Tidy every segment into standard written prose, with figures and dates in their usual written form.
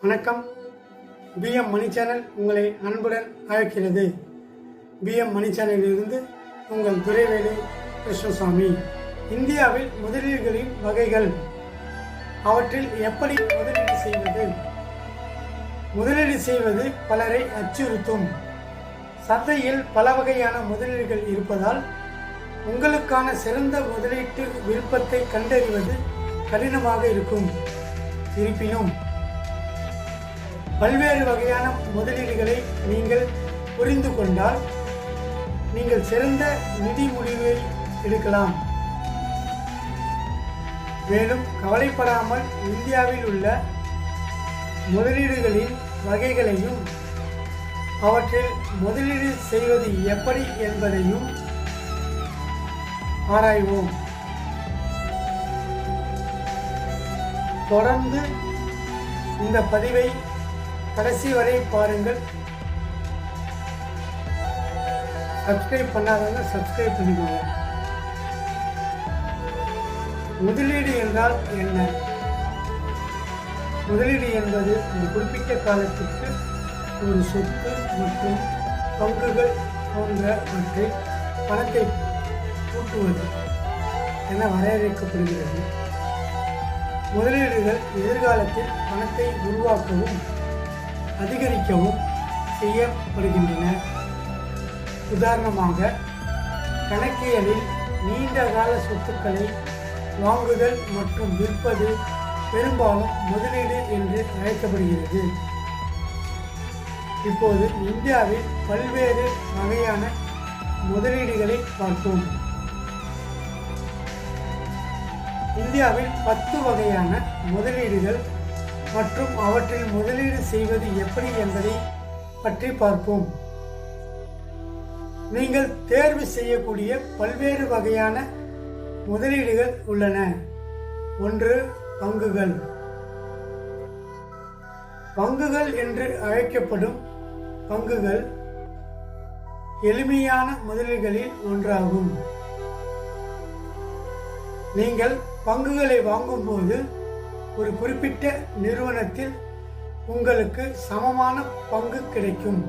வணக்கம். பிஎம் மணி சேனல் உங்களை அன்புடன் அழைக்கிறது. பிஎம் மணி சேனலிலிருந்து உங்கள் துரைவேலு கிருஷ்ணசாமி. இந்தியாவில் முதலீடுகளின் வகைகள், அவற்றில் எப்படி முதலீடு செய்வது? முதலீடு செய்வது பலரை அச்சுறுத்தும். சந்தையில் பல வகையான முதலீடுகள் இருப்பதால் உங்களுக்கான சிறந்த முதலீட்டு விருப்பத்தை கண்டறிவது கடினமாக இருக்கும். இருப்பினும் பல்வேறு வகையான முதலீடுகளை நீங்கள் புரிந்து கொண்டால் நீங்கள் சிறந்த நிதி முடிவை எடுக்கலாம். மேலும் கவலைப்படாமல் இந்தியாவில் உள்ள முதலீடுகளின் வகைகளையும் அவற்றில் முதலீடு செய்வது எப்படி என்பதையும் ஆராய்வோம். தொடர்ந்து இந்த பதிவை கடைசி வரை பாருங்கள். சப்ஸ்கிரைப் பண்ணாதவங்க சப்ஸ்கிரைப் பண்ணிக்கோங்க. முதலீடு என்றால் என்ன? முதலீடு என்பது ஒரு குறிப்பிட்ட காலத்திற்கு ஒரு சொத்து மற்றும் பங்குகள் போன்றவற்றை பணத்தை கூட்டுவது என வரையறுக்கப்படுகிறது. முதலீடுகள் எதிர்காலத்தில் பணத்தை உருவாக்கவும் அதிகரிக்கவும் செய்யப்படுகின்றன. உதாரணமாக, கணக்கியலில் நீண்ட கால சொத்துக்களை வாங்குதல் மற்றும் விற்பது பெரும்பாலும் முதலீடு என்று அழைக்கப்படுகிறது. இப்போது இந்தியாவில் பல்வேறு வகையான முதலீடுகளை பார்ப்போம். இந்தியாவில் 10 வகையான முதலீடுகள் மற்றும் அவற்றில் முதலீடு செய்வது எப்படி என்பதை பற்றி பார்ப்போம். நீங்கள் தேர்வு செய்யக்கூடிய பல்வேறு வகையான முதலீடுகள் உள்ளன. 1. பங்குகள். பங்குகள் என்று அழைக்கப்படும் பங்குகள் எளிமையான முதலீடுகளில் ஒன்றாகும். நீங்கள் பங்குகளை வாங்கும்போது ஒரு குறிப்பிட்ட நிறுவனத்தில் உங்களுக்கு சமமான பங்கு கிடைக்கும்.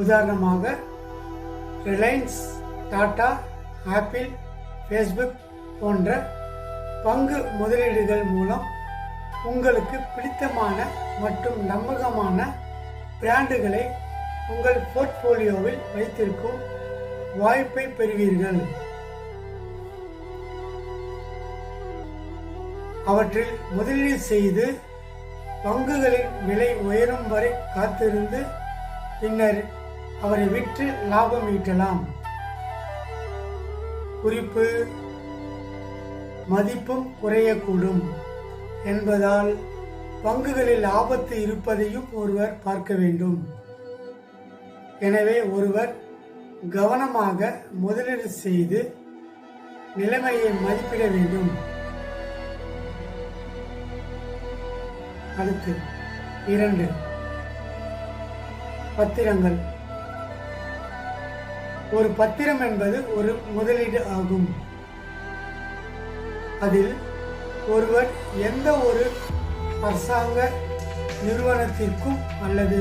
உதாரணமாக, ரிலையன்ஸ், டாடா, ஆப்பிள், ஃபேஸ்புக் போன்ற பங்கு முதலீடுகள் மூலம் உங்களுக்கு பிடித்தமான மற்றும் நம்பகமான பிராண்டுகளை உங்கள் போர்ட்ஃபோலியோவில் வைத்திருக்கும் வாய்ப்பை பெறுவீர்கள். அவற்றில் முதலீடு செய்து பங்குகளின் விலை உயரும் வரை காத்திருந்து பின்னர் அவரை விற்று லாபம் ஈட்டலாம். குறிப்பு: மதிப்பும் குறையக்கூடும் என்பதால் பங்குகளில் ஆபத்து இருப்பதையும் ஒருவர் பார்க்க வேண்டும். எனவே ஒருவர் கவனமாக முதலீடு செய்து நிலைமையை மதிப்பிட வேண்டும். அடுத்து 2. பத்திரங்கள். ஒரு பத்திரம் என்பது ஒரு முதலீடு ஆகும். அதில் ஒருவர் எந்த ஒரு அரசாங்க நிறுவனத்திற்கும் அல்லது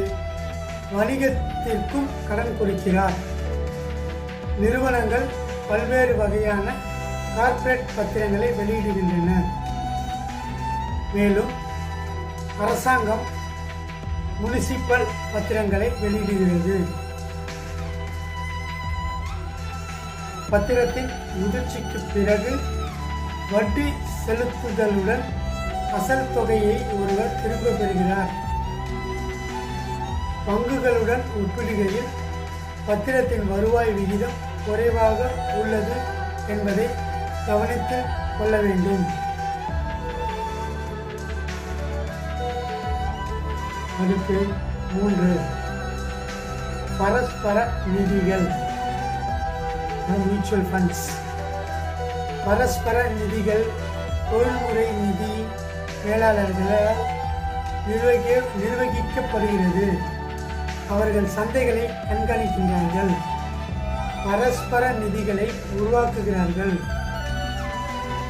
வணிகத்திற்கும் கடன் கொடுக்கிறார். நிறுவனங்கள் பல்வேறு வகையான கார்ப்பரேட் பத்திரங்களை வெளியிடுகின்றன. மேலும் அரசாங்கம் முனிசிபல் பத்திரங்களை வெளியிடுகிறது. பத்திரத்தின் முதிர்ச்சிக்கு பிறகு வட்டி செலுத்துதலுடன் அசல் தொகையை ஒருவர் திரும்ப பெறுகிறார். பங்குகளுடன் ஒப்பிடுகையில் பத்திரத்தின் வருவாய் விகிதம் குறைவாக உள்ளது என்பதை கவனித்துக் கொள்ள வேண்டும். அடுத்து 3. பரஸ்பர நிதிகள், மியூச்சுவல் ஃபண்ட்ஸ். பரஸ்பர நிதிகள் தொழில்முறை நிதி மேலாளர்களால் நிர்வகிக்கப்படுகிறது. அவர்கள் சந்தைகளை கண்காணிக்கின்றார்கள், பரஸ்பர நிதிகளை உருவாக்குகிறார்கள்,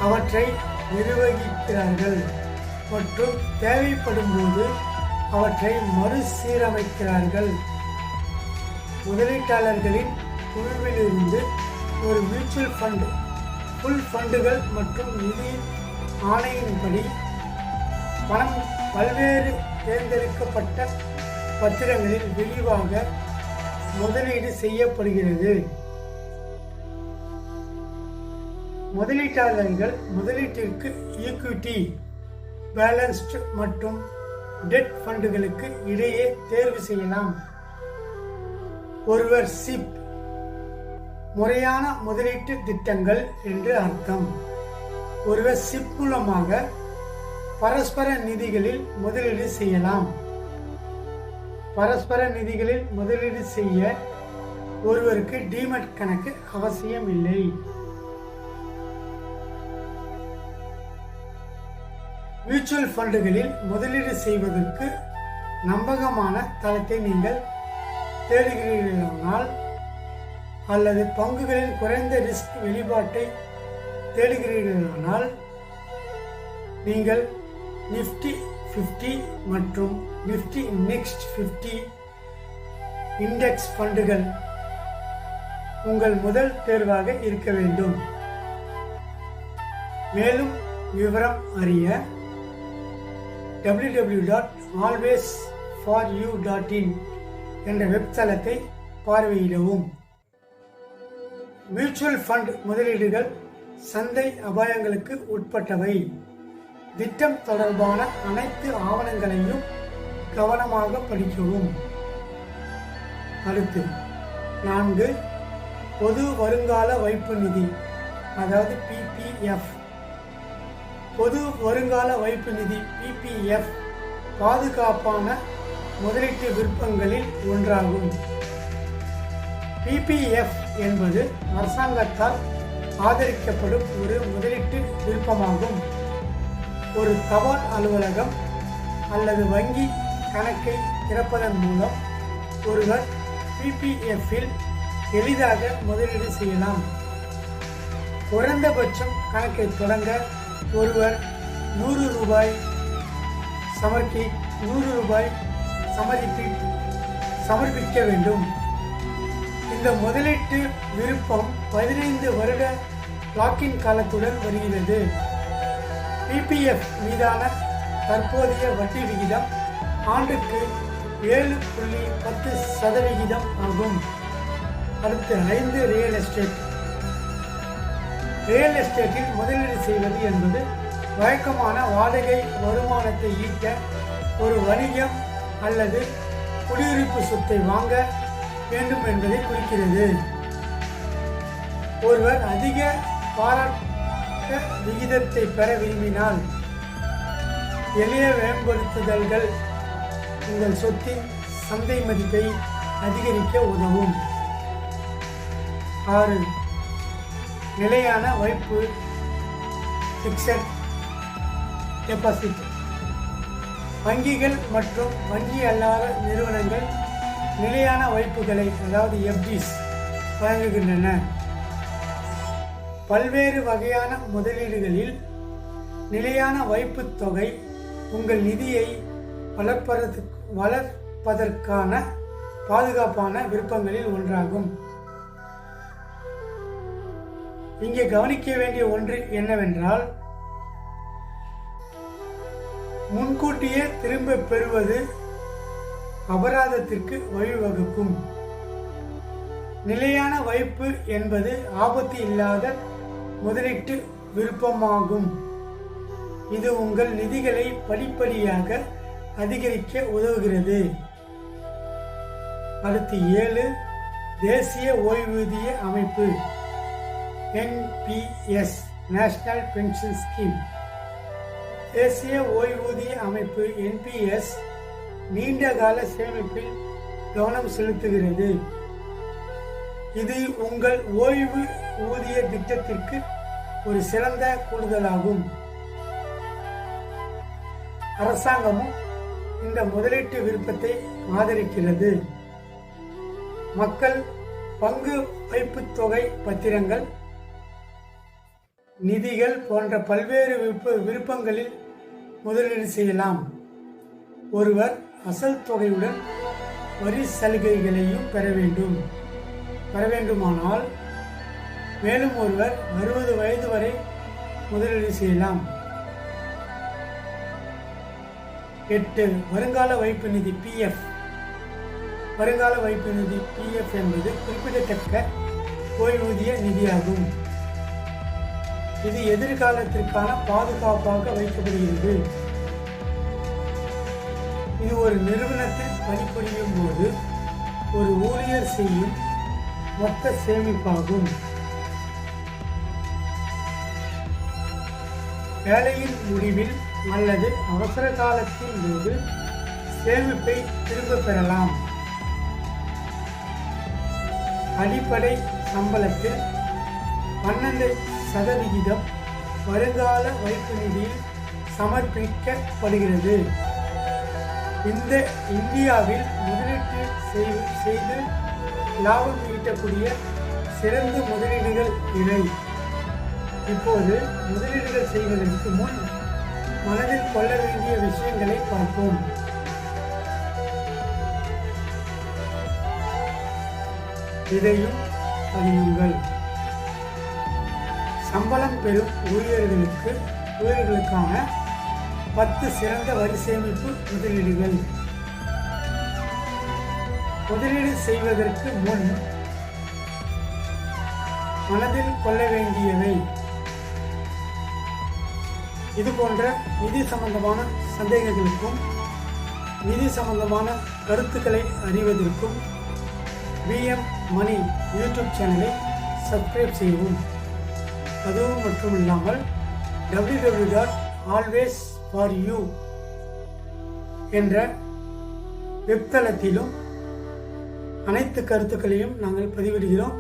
அவற்றை நிர்வகிக்கிறார்கள் மற்றும் தேவைப்படும் போது அவற்றை மறுசீரமைக்கிறார்கள். முதலீட்டாளர்களின் குழுவிலிருந்து ஒரு மியூச்சுவல் ஃபண்ட் புல் ஃபண்டுகள் மற்றும் நிதி ஆணையின்படி பணம் பல்வேறு தேர்ந்தெடுக்கப்பட்ட பத்திரங்களில் விரிவாக முதலீடு செய்யப்படுகிறது. முதலீட்டாளர்கள் முதலீட்டிற்கு ஈக்விட்டி, பேலன்ஸ்டு மற்றும் டெட் ஃபண்டுகளுக்கு இடையே தேர்வு செய்யலாம். ஒருவர் சிப் முறையான முதலீட்டு திட்டங்கள் என்று அர்த்தம். ஒருவர் சிப் மூலமாக பரஸ்பர நிதிகளில் முதலீடு செய்யலாம். பரஸ்பர நிதிகளில் முதலீடு செய்ய ஒருவருக்கு டிமேட் கணக்கு அவசியம் இல்லை. மியூச்சுவல் ஃபண்டுகளில் முதலீடு செய்வதற்கு நம்பகமான தளத்தை நீங்கள் தேடுகிறீர்களானால் அல்லது பங்குகளில் குறைந்த ரிஸ்க் வெளிப்பாட்டை தேடுகிறீர்களானால் நீங்கள் நிஃப்டி 50 மற்றும் நிஃப்டி நெக்ஸ்ட் 50 இண்டெக்ஸ் ஃபண்டுகள் உங்கள் முதல் தேர்வாக இருக்க வேண்டும். மேலும் விவரம் அறிய www.alwaysforyou.in என்ற வெப்தளத்தை பார்வையிடவும். மியூச்சுவல் ஃபண்ட் முதலீடுகள் சந்தை அபாயங்களுக்கு உட்பட்டவை. திட்டம் தொடர்பான அனைத்து ஆவணங்களையும் கவனமாக படிக்கவும். அடுத்து 4. பொது வருங்கால வைப்பு நிதி, அதாவது PPF. பொது வருங்கால வைப்பு நிதி PPF பாதுகாப்பான முதலீட்டு விருப்பங்களில் ஒன்றாகும். PPF என்பது அரசாங்கத்தால் ஆதரிக்கப்படும் ஒரு முதலீட்டு விருப்பமாகும். ஒரு தபால் அலுவலகம் அல்லது வங்கி கணக்கை திறப்பதன் மூலம் ஒருவர் PPF-இல் எளிதாக முதலீடு செய்யலாம். குறைந்தபட்சம் கணக்கை தொடங்க ஒருவர் ₹100 சமர்ப்பிக்க வேண்டும். இந்த முதலீட்டு விருப்பம் 15 வருட லாக்கின் காலத்துடன் வருகிறது. PPF மீதான தற்போதைய வட்டி விகிதம் ஆண்டுக்கு 7.10% ஆகும். அடுத்து 5. Real estate. ரியல் எஸ்டேட்டில் முதலீடு செய்வது என்பது வழக்கமான வாடகை வருமானத்தை ஈட்ட ஒரு வணிகம் அல்லது குடியிருப்பு சொத்தை வாங்க வேண்டும் என்பதை குறிக்கிறது. ஒருவர் அதிக பாராட்ட விகிதத்தை பெற விரும்பினால் எளிய மேம்படுத்துதல்கள் உங்கள் சொத்தின் சந்தை மதிப்பை அதிகரிக்க உதவும். 6. நிலையான வைப்பு ஃபிக்ஸட் டெபாசிட். வங்கிகள் மற்றும் வங்கி அல்லாத நிறுவனங்கள் நிலையான வைப்புகளை, அதாவது FDs வழங்குகின்றன. பல்வேறு வகையான முதலீடுகளில் நிலையான வைப்பு தொகை உங்கள் நிதியை வளர்ப்பதற்கான பாதுகாப்பான விருப்பங்களில் ஒன்றாகும். இங்கே கவனிக்க வேண்டிய ஒன்று என்னவென்றால், முன்கூட்டியே திரும்ப பெறுவது அபராதத்திற்கு வழிவகுக்கும். நிலையான வைப்பு என்பது ஆபத்து இல்லாத முதலீட்டு விருப்பமாகும். இது உங்கள் நிதிகளை படிப்படியாக அதிகரிக்க உதவுகிறது. அடுத்து 7. தேசிய ஓய்வூதிய அமைப்பு, NPS, நேஷனல் பென்ஷன் ஸ்கீம். தேசிய ஓய்வூதிய அமைப்பு NPS நீண்ட கால சேமிப்பில் கவனம் செலுத்துகிறது. இது உங்கள் ஓய்வு ஊதிய திட்டத்திற்கு ஒரு சிறந்த கூடுதலாகும். அரசாங்கமும் இந்த முதலீட்டு விருப்பத்தை ஆதரிக்கிறது. மக்கள் பங்கு வைப்பு தொகை பத்திரங்கள், நிதிகள் போன்ற பல்வேறு விருப்பங்களில் முதலீடு செய்யலாம். ஒருவர் அசல் தொகையுடன் வரி சலுகைகளையும் பெற வேண்டுமானால் மேலும் ஒருவர் 60 வயது வரை முதலீடு செய்யலாம். 8. வருங்கால வைப்பு நிதி PF. வருங்கால வைப்பு நிதி PF என்பது குறிப்பிடத்தக்க ஓய்வூதிய நிதியாகும். இது எதிர்காலத்திற்கான பாதுகாப்பாக வைக்கப்படுகிறது. இது ஒரு நிறுவனத்தில் பணிபுரியும் போது ஒரு ஊழியர் செய்யும் மொத்த சேமிப்பாகும். வேலையின் முடிவில் அல்லது அவசர காலத்தின் போது சேமிப்பை திரும்ப பெறலாம். அடிப்படை சம்பளத்தில் 12% வருங்கால வைப்பு நிதியில் சமர்ப்பிக்கப்படுகிறது. இந்த இந்தியாவில் முதலீட்டு செய்து லாபம் ஈட்டக்கூடிய சிறந்த முதலீடுகள் இவை. இப்போது முதலீடுகள் செய்வதற்கு முன் மனதில் கொள்ள வேண்டிய விஷயங்களை பார்ப்போம். இதையும் பதியுங்கள். சம்பளம் பெறும் ஊழியர்களுக்கான 10 சிறந்த வரி சேமிப்பு முதலீடுகள். முதலீடு செய்வதற்கு முன் மனதில் கொள்ள வேண்டியவை. இது போன்ற நிதி சம்பந்தமான சந்தேகங்களுக்கும் நிதி சம்பந்தமான கருத்துக்களை அறிவதற்கும் VM மணி யூடியூப் சேனலை சப்ஸ்கிரைப் செய்யவும். அதுவும் மட்டுமில்லாமல் www.alwaysforyou என்ற வெப்தளத்திலும் அனைத்து கருத்துக்களையும் நாங்கள் பதிவிடுகிறோம்.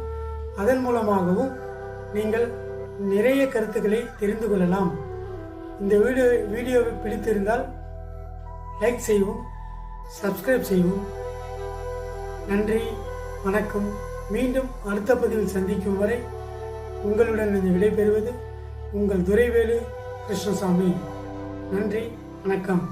அதன் மூலமாகவும் நீங்கள் நிறைய கருத்துக்களை தெரிந்து கொள்ளலாம். இந்த வீடியோவை பிடித்திருந்தால் லைக் செய்யவும், சப்ஸ்கிரைப் செய்யவும். நன்றி, வணக்கம். மீண்டும் அடுத்த பதிவில் சந்திக்கும் வரை உங்களுடன் விடைபெறுவது உங்கள் துரைவேலு கிருஷ்ணசாமி. நன்றி, வணக்கம்.